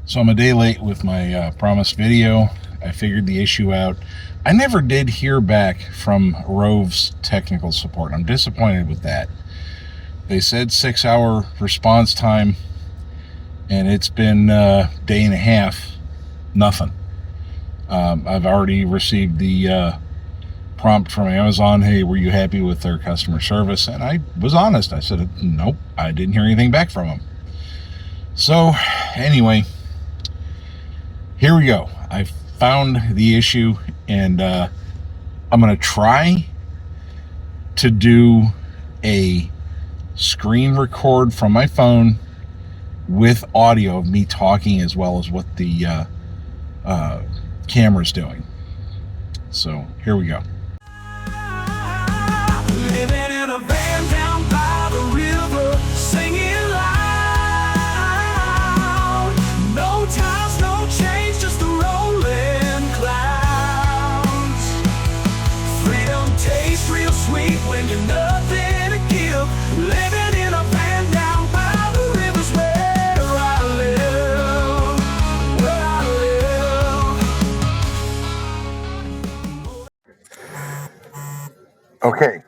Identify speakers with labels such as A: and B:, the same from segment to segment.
A: So I'm a day late with my promised video. I figured the issue out. I never did hear back from Rove's technical support. I'm disappointed with that. They said 6 hour response time, and it's been a day and a half, nothing. I've already received the prompt from Amazon, hey, were you happy with their customer service? And I was honest. I said, nope, I didn't hear anything back from them. So, anyway, here we go. I found the issue, and I'm going to try to do a screen record from my phone with audio of me talking as well as what the camera's doing. So here we go.
B: Living in a van down by the river, singing loud. No ties, no change, just the rolling clouds. Freedom tastes real sweet when you're nothing to give. Living in a van down by the river's where I live, where I live.
A: Okay,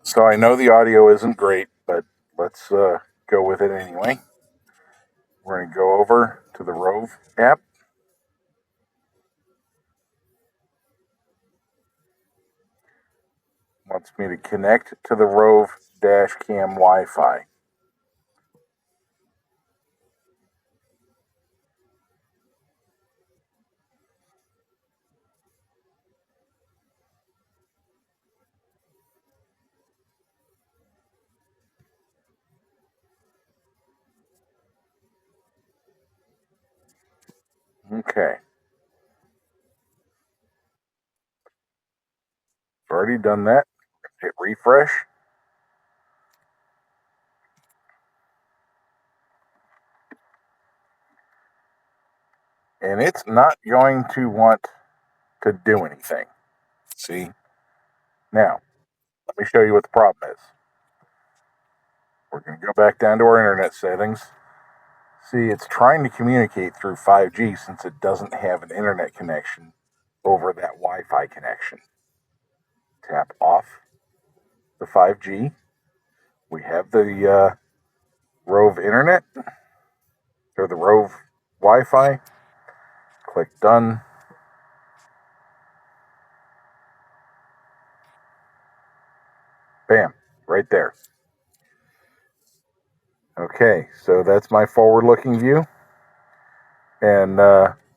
A: so I know the audio isn't great, but let's go with it anyway. We're going to go over to the Rove app. Wants me to connect to the Rove dash cam Wi-Fi. Okay. I've already done that. Hit refresh. And it's not going to want to do anything. See? Now, let me show you what the problem is. We're going to go back down to our internet settings. See, it's trying to communicate through 5G since it doesn't have an internet connection over that Wi-Fi connection. Tap off the 5G. We have the Rove internet, or the Rove Wi-Fi. Click done. Bam, right there. Okay, so that's my forward-looking view, and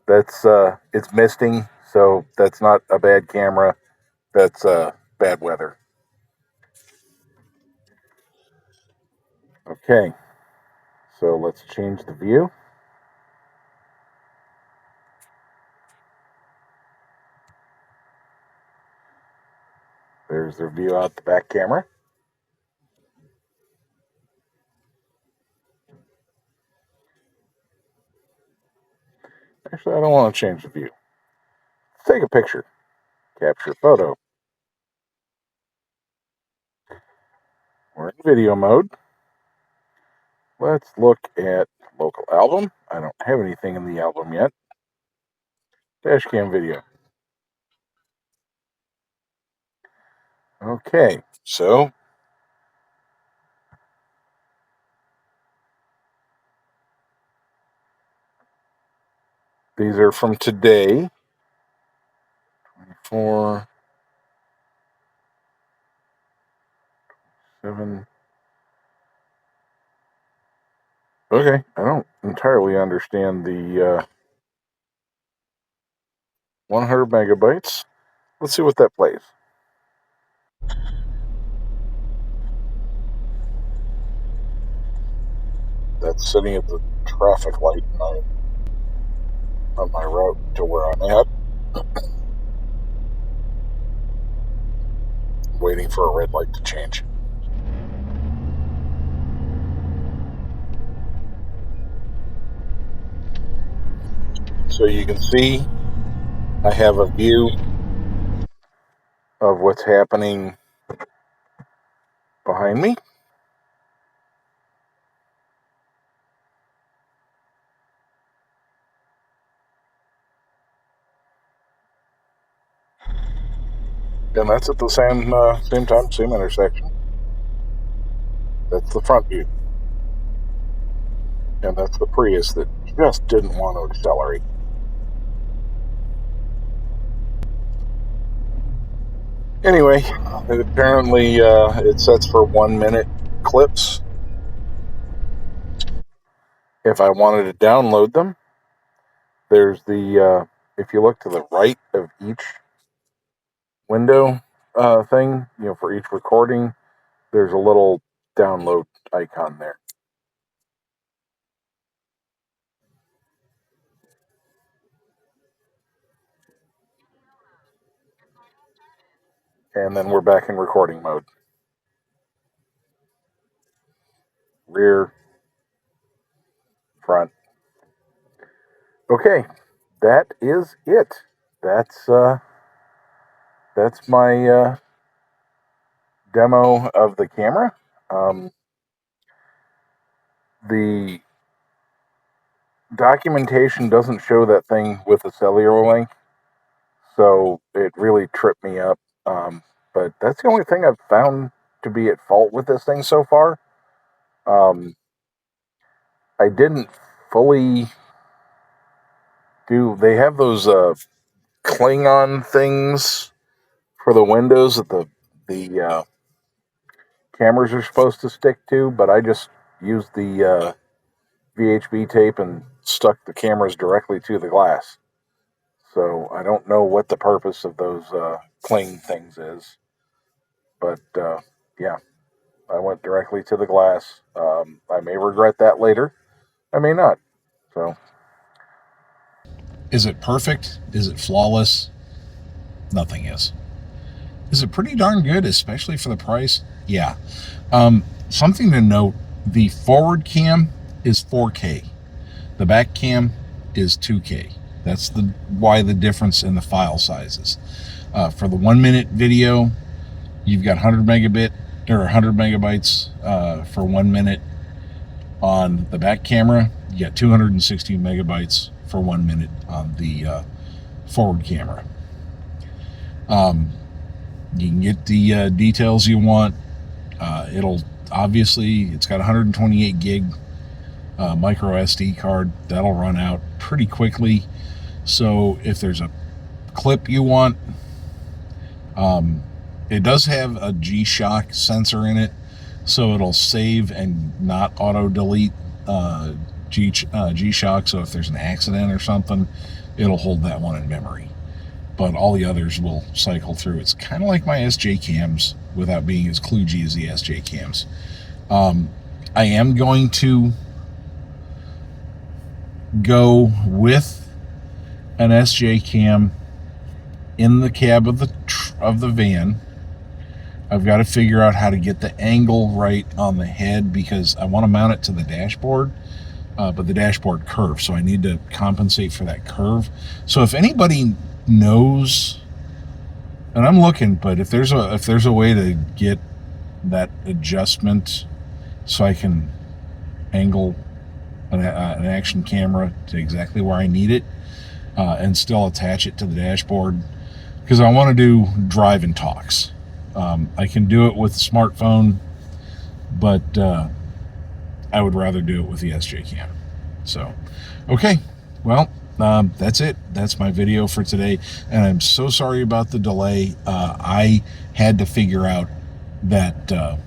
A: that's it's misting, so that's not a bad camera. That's bad weather. Okay, so let's change the view. There's their view out the back camera. Actually, I don't want to change the view. Let's take a picture. Capture photo. We're in video mode. Let's look at local album. I don't have anything in the album yet. Dashcam video. Okay, so these are from today. 24, 7. Okay, I don't entirely understand the 100 megabytes. Let's see what that plays. That's sitting at the traffic light on my route to where I'm at, waiting for a red light to change. So you can see I have a view of what's happening behind me. And that's at the same time, same intersection. That's the front view. And that's the Prius that just didn't want to accelerate. Anyway, apparently it sets for 1 minute clips. If I wanted to download them, there's if you look to the right of each window thing, for each recording, there's a little download icon there. And then we're back in recording mode. Rear, front. Okay, that is it. That's my demo of the camera. The documentation doesn't show that thing with a cellular link, so it really tripped me up. But that's the only thing I've found to be at fault with this thing so far. I didn't fully do. They have those Klingon things for the windows that the cameras are supposed to stick to, but I just used the VHB tape and stuck the cameras directly to the glass. So I don't know what the purpose of those cling things is, but yeah, I went directly to the glass. I may regret that later. I may not. So, is it perfect? Is it flawless? Nothing is. Is it pretty darn good, especially for the price? Yeah. Something to note: the forward cam is 4K. The back cam is 2K. That's why the difference in the file sizes. For the 1 minute video, you've got 100 megabit or 100 megabytes for 1 minute. On the back camera, you got 260 megabytes for 1 minute on the forward camera. You can get the details you want. It's got 128 gig micro SD card. That'll run out pretty quickly. So if there's a clip you want, it does have a G-Shock sensor in it, so it'll save and not auto delete G-Shock. So if there's an accident or something, it'll hold that one in memory. But all the others will cycle through. It's kind of like my SJ cams without being as kludgy as the SJ cams. I am going to go with an SJ cam in the cab of the van. I've got to figure out how to get the angle right on the head because I want to mount it to the dashboard, but the dashboard curves, so I need to compensate for that curve. So if anybody knows, and I'm looking, but if there's a way to get that adjustment so I can angle an action camera to exactly where I need it and still attach it to the dashboard, because I want to do drive and talks. I can do it with a smartphone, but I would rather do it with the SJ cam. So, okay, well, that's it. That's my video for today, and I'm so sorry about the delay. I had to figure out that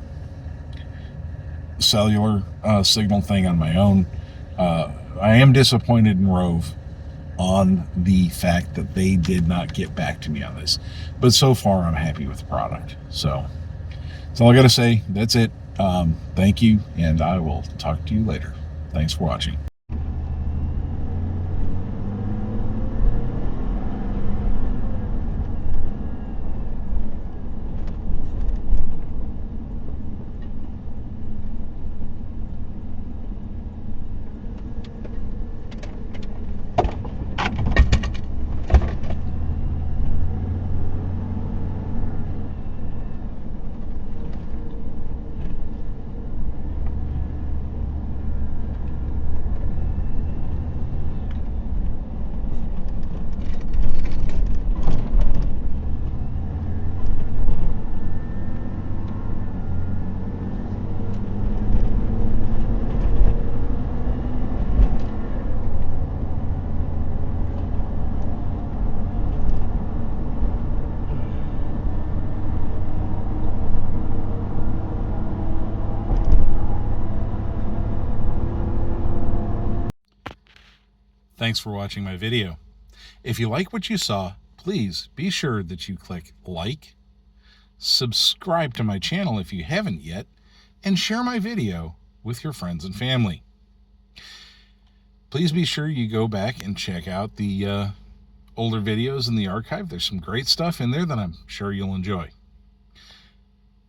A: cellular signal thing on my own. I am disappointed in Rove on the fact that they did not get back to me on this, but so far I'm happy with the product. So that's all I gotta say. That's it. Thank you, and I will talk to you later. Thanks for watching. Thanks for watching my video. If you like what you saw, please be sure that you click like, subscribe to my channel if you haven't yet, and share my video with your friends and family. Please be sure you go back and check out the older videos in the archive. There's some great stuff in there that I'm sure you'll enjoy.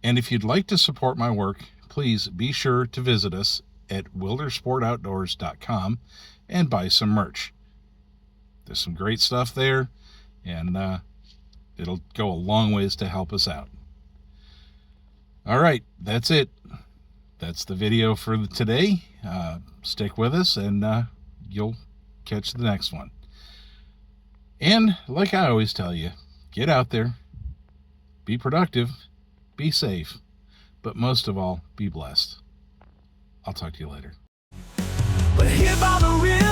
A: And if you'd like to support my work, please be sure to visit us at wildersportoutdoors.com and buy some merch. There's some great stuff there, and it'll go a long ways to help us out. All right, that's it. That's the video for today. Stick with us, and you'll catch the next one. And like I always tell you, get out there, be productive, be safe, but most of all, be blessed. I'll talk to you later.
B: But here by the river